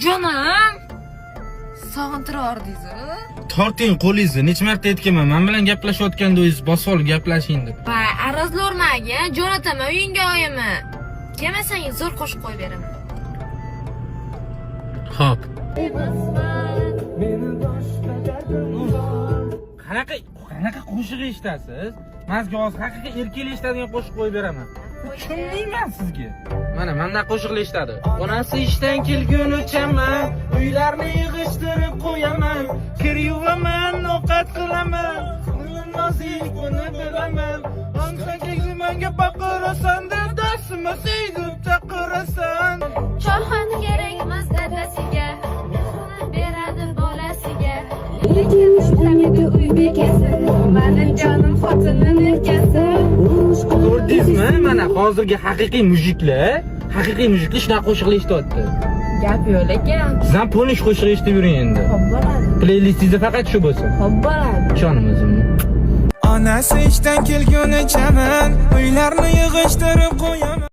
Jonim. Sog'intirardingiz. Torting qo'lingizni. Necha marta aytganman, men bilan gaplashayotganda o'zingiz bosib olib gaplashing deb. Bay, arazlormaga, jo'nataman uyingga oyimni. Kelmasangiz zo'r qo'shib qo'yib beraman. Xo'p. Qanaqa qo'shiq eshitasiz? Mazga hozir haqiqiy erkaklar eshitadigan qo'shiq qo'yib beraman. Tushunmayman sizga. Mana bunday qo'shiqlar eshitadi. Onasi ishdan kelgunicha men uylarni yig'ishtirib qo'yaman. Kir yuvaman, ovqat qilaman. Nozik buni bilaman. Onsaga menga baqirasan deb dastimni siydirib chaqirasan. Choyxon kerak emas dadasiga, beradi bolasiga. Lekin ishlamadi uy bekasi, mani jonim xotinim erkasi. Ko'rdingizmi? Mana hozirgi haqiqiy mujiklar shunaqa qo'shiqlar eshityapti. Gap yo'q ekan. Siz ham ponish qo'shiq eshitib yuring endi. Xo'p bo'ladi. Playlistingizda faqat shu bo'lsin. Xo'p bo'ladi. Ishonimizmi? Onasi ishdan kelgunicha men uylarni yig'ishtirib qo'yaman.